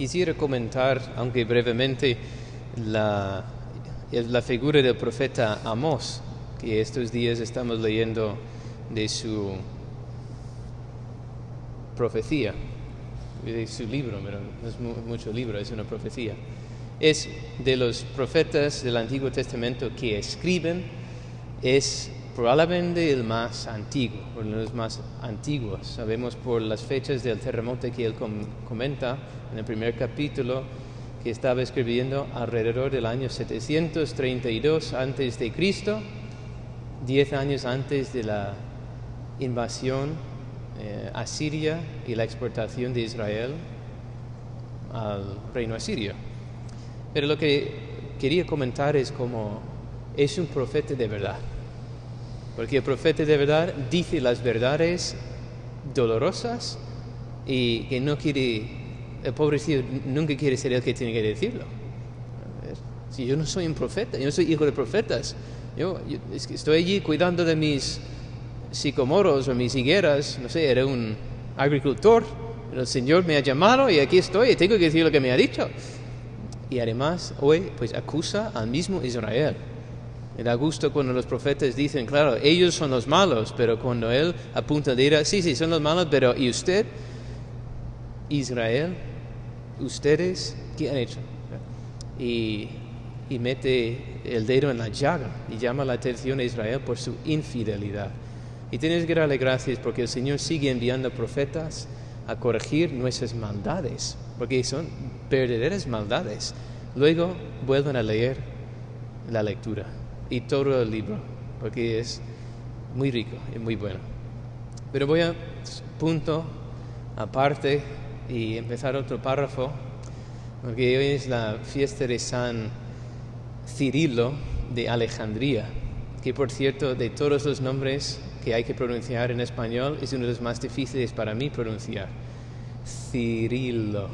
Quisiera comentar, aunque brevemente, la figura del profeta Amós, que estos días estamos leyendo de su profecía, de su libro, pero no es mucho libro, es una profecía. Es de los profetas del Antiguo Testamento que escriben, es probablemente el más antiguo, uno de los más antiguos. Sabemos por las fechas del terremoto que él comenta en el primer capítulo, que estaba escribiendo alrededor del año 732 a.C., 10 años antes de la invasión asiria y la exportación de Israel al reino asirio. Pero lo que quería comentar es cómo es un profeta de verdad. Porque el profeta de verdad dice las verdades dolorosas y que no quiere, el pobrecito nunca quiere ser el que tiene que decirlo. Si yo no soy un profeta, yo no soy hijo de profetas, yo es que estoy allí cuidando de mis sicomoros o mis higueras, no sé, era un agricultor, el Señor me ha llamado y aquí estoy y tengo que decir lo que me ha dicho. Y además hoy pues acusa al mismo Israel. Me da gusto cuando los profetas dicen, claro, ellos son los malos, pero cuando él apunta dirá, sí, son los malos, pero ¿y usted? Israel, ¿ustedes qué han hecho? Y mete el dedo en la llaga y llama la atención a Israel por su infidelidad. Y tienes que darle gracias porque el Señor sigue enviando profetas a corregir nuestras maldades, porque son verdaderas maldades. Luego vuelven a leer la lectura y todo el libro, porque es muy rico y muy bueno. Pero voy a punto aparte y empezar otro párrafo, porque hoy es la fiesta de San Cirilo de Alejandría, que por cierto, de todos los nombres que hay que pronunciar en español, es uno de los más difíciles para mí pronunciar. Cirilo.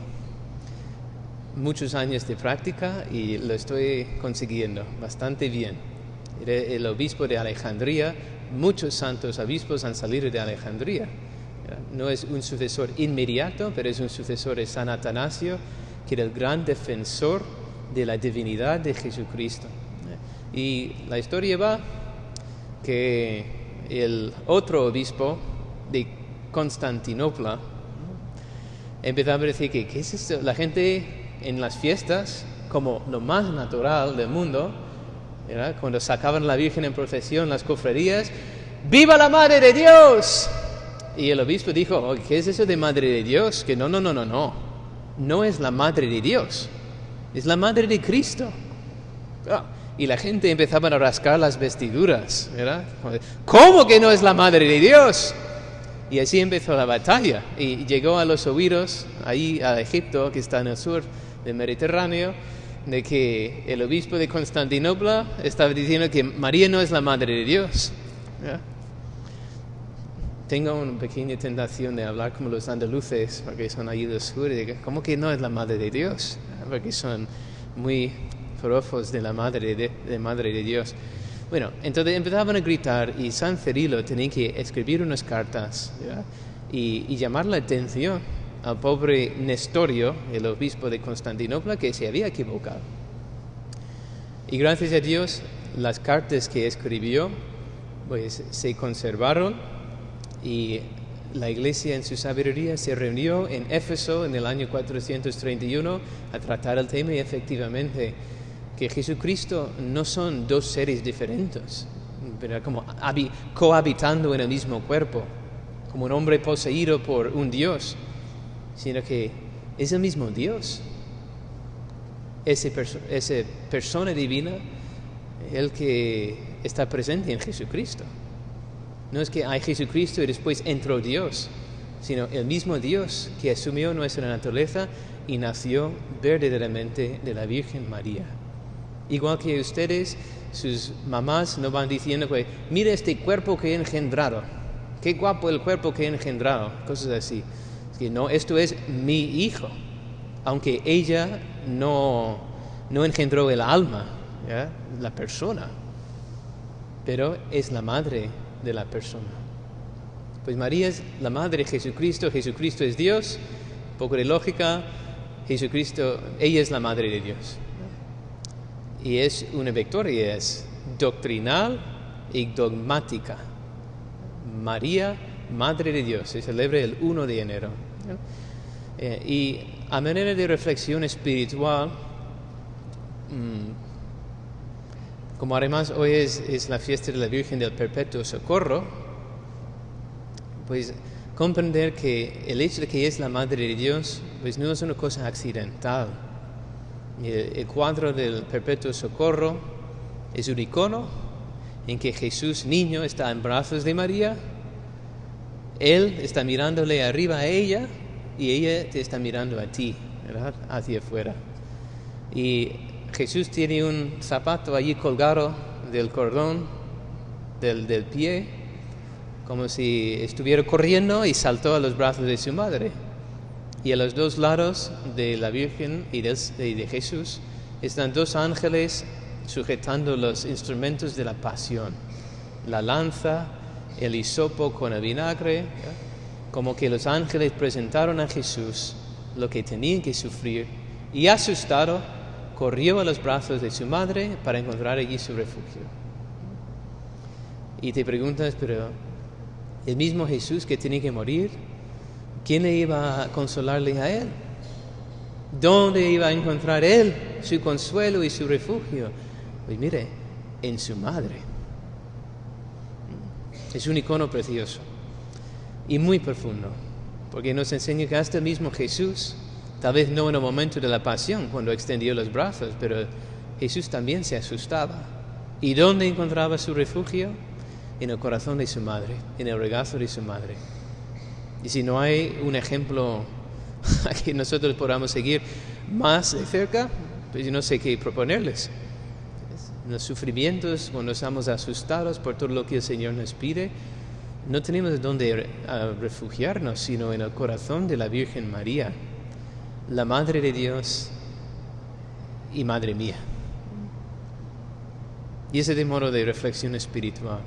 Muchos años de práctica y lo estoy consiguiendo bastante bien. Era el obispo de Alejandría. Muchos santos obispos han salido de Alejandría. No es un sucesor inmediato, pero es un sucesor de San Atanasio, que era el gran defensor de la divinidad de Jesucristo. Y la historia va que el otro obispo de Constantinopla empezaba a decir que ¿qué es esto? La gente en las fiestas, como lo más natural del mundo, ¿verdad? Cuando sacaban a la Virgen en procesión, las cofradías, ¡viva la Madre de Dios! Y el obispo dijo, ¿qué es eso de Madre de Dios? Que no es la Madre de Dios, es la Madre de Cristo. Y la gente empezaba a rascar las vestiduras, ¿verdad? ¿Cómo que no es la Madre de Dios? Y así empezó la batalla y llegó a los oídos, ahí a Egipto, que está en el sur del Mediterráneo, de que el obispo de Constantinopla estaba diciendo que María no es la Madre de Dios. ¿Ya? Tengo una pequeña tentación de hablar como los andaluces, porque son ahí del sur, y ¿cómo que no es la Madre de Dios? Porque son muy forofos de la Madre de Dios. Bueno, entonces empezaban a gritar y San Cirilo tenía que escribir unas cartas, ¿ya? Y llamar la atención al pobre Nestorio, el obispo de Constantinopla, que se había equivocado. Y gracias a Dios, las cartas que escribió pues se conservaron y la iglesia en su sabiduría se reunió en Éfeso en el año 431 a tratar el tema y efectivamente que Jesucristo no son dos seres diferentes, pero como cohabitando en el mismo cuerpo, como un hombre poseído por un Dios, sino que es el mismo Dios, esa persona divina, el que está presente en Jesucristo. No es que hay Jesucristo y después entró Dios, sino el mismo Dios que asumió nuestra naturaleza y nació verdaderamente de la Virgen María. Igual que ustedes, sus mamás no van diciendo que mira este cuerpo que he engendrado, qué guapo el cuerpo que he engendrado, cosas así. Es que no, esto es mi hijo, aunque ella no engendró el alma, ¿ya? La persona, pero es la madre de la persona. Pues María es la madre de Jesucristo, Jesucristo es Dios, un poco de lógica, Jesucristo, ella es la Madre de Dios. Y es una victoria, es doctrinal y dogmática. María, Madre de Dios, se celebra el 1 de enero. Y a manera de reflexión espiritual, como además hoy es la fiesta de la Virgen del Perpetuo Socorro, pues comprender que el hecho de que es la Madre de Dios, pues no es una cosa accidental. El cuadro del Perpetuo Socorro es un icono en que Jesús niño está en brazos de María, Él está mirándole arriba a ella y ella te está mirando a ti, ¿verdad? Hacia afuera. Y Jesús tiene un zapato allí colgado del cordón del pie, como si estuviera corriendo y saltó a los brazos de su madre. Y a los dos lados de la Virgen y de Jesús están dos ángeles sujetando los instrumentos de la pasión, la lanza, el hisopo con el vinagre, como que los ángeles presentaron a Jesús lo que tenían que sufrir, y asustado corrió a los brazos de su madre para encontrar allí su refugio. Y te preguntas, pero el mismo Jesús que tenía que morir, ¿quién le iba a consolarle a él? ¿Dónde iba a encontrar él su consuelo y su refugio? Pues mire, en su madre. Es un icono precioso y muy profundo, porque nos enseña que hasta el mismo Jesús, tal vez no en el momento de la pasión, cuando extendió los brazos, pero Jesús también se asustaba. ¿Y dónde encontraba su refugio? En el corazón de su madre, en el regazo de su madre. Y si no hay un ejemplo a que nosotros podamos seguir más de cerca, pues yo no sé qué proponerles. En los sufrimientos, cuando estamos asustados por todo lo que el Señor nos pide, no tenemos dónde refugiarnos, sino en el corazón de la Virgen María, la Madre de Dios y Madre mía. Y ese es el modo de reflexión espiritual.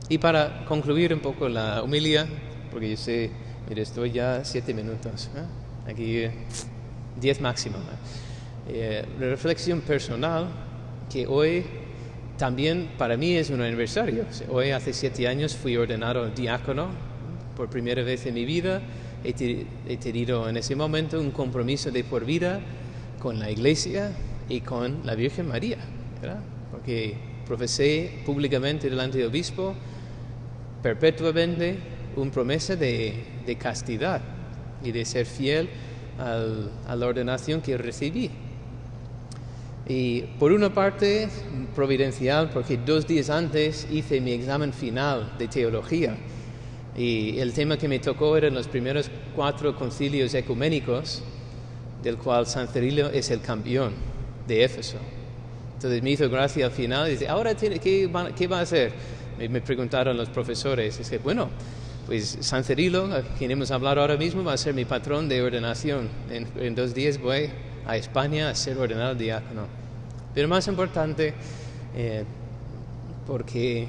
Y para concluir un poco la homilía, porque yo sé, mire, estoy ya 7 minutos, aquí 10 máximo. La reflexión personal, que hoy también para mí es un aniversario. Hoy hace 7 años fui ordenado diácono por primera vez en mi vida. He tenido en ese momento un compromiso de por vida con la Iglesia y con la Virgen María, ¿verdad? Porque profesé públicamente delante del obispo perpetuamente una promesa de castidad y de ser fiel a la ordenación que recibí. Y por una parte, providencial, porque 2 días antes hice mi examen final de teología. Y el tema que me tocó eran los primeros 4 concilios ecuménicos, del cual San Cirilo es el campeón de Éfeso. Entonces me hizo gracia al final y dice, ¿ahora qué va a hacer? Me preguntaron los profesores. Dice, bueno, pues San Cirilo, a quien hemos hablado ahora mismo, va a ser mi patrón de ordenación. En 2 días voy a España a ser ordenado diácono. Pero más importante, porque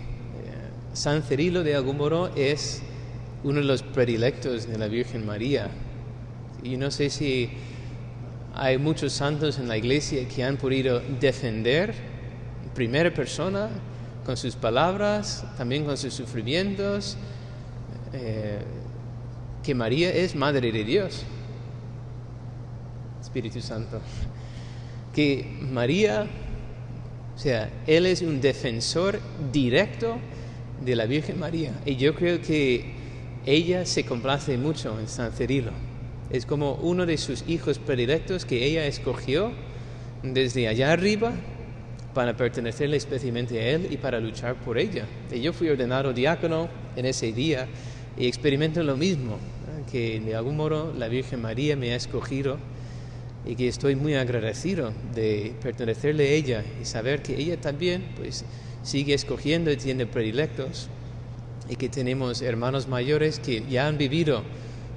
San Cirilo de algún modo es uno de los predilectos de la Virgen María. Y no sé si hay muchos santos en la Iglesia que han podido defender en primera persona, con sus palabras, también con sus sufrimientos, que María es Madre de Dios. Espíritu Santo. Que María, o sea, Él es un defensor directo de la Virgen María. Y yo creo que ella se complace mucho en San Cirilo. Es como uno de sus hijos predilectos que ella escogió desde allá arriba para pertenecerle especialmente a Él y para luchar por ella. Y yo fui ordenado diácono en ese día y experimento lo mismo, ¿no? Que de algún modo la Virgen María me ha escogido y que estoy muy agradecido de pertenecerle a ella y saber que ella también pues sigue escogiendo y tiene predilectos y que tenemos hermanos mayores que ya han vivido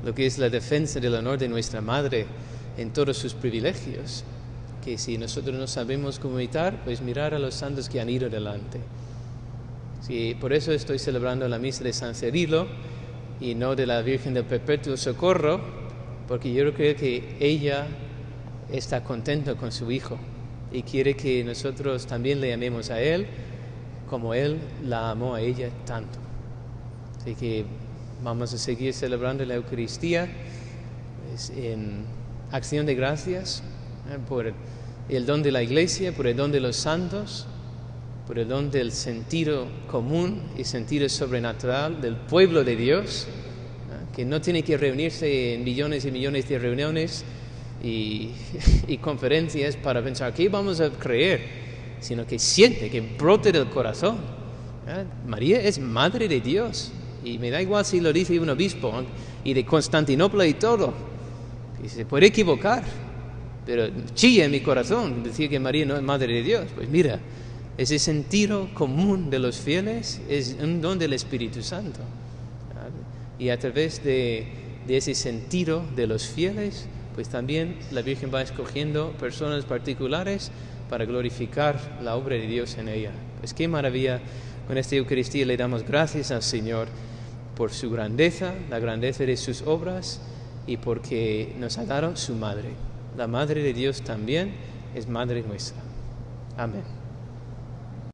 lo que es la defensa del honor de nuestra Madre en todos sus privilegios, que si nosotros no sabemos cómo imitar, pues mirar a los santos que han ido delante. Sí, por eso estoy celebrando la misa de San Cirilo y no de la Virgen del Perpetuo Socorro, porque yo creo que ella está contento con su Hijo y quiere que nosotros también le amemos a Él como Él la amó a ella tanto. Así que vamos a seguir celebrando la Eucaristía en acción de gracias por el don de la Iglesia, por el don de los santos, por el don del sentido común y sentido sobrenatural del pueblo de Dios, que no tiene que reunirse en millones y millones de reuniones y conferencias para pensar qué vamos a creer, sino que siente, que brote del corazón. María es Madre de Dios, y me da igual si lo dice un obispo y de Constantinopla y todo, y se puede equivocar, pero chilla en mi corazón decir que María no es Madre de Dios. Pues mira, ese sentido común de los fieles es un don del Espíritu Santo, y a través de ese sentido de los fieles, pues también la Virgen va escogiendo personas particulares para glorificar la obra de Dios en ella. Pues qué maravilla. Con esta Eucaristía le damos gracias al Señor por su grandeza, la grandeza de sus obras, y porque nos ha dado su Madre. La Madre de Dios también es Madre nuestra. Amén.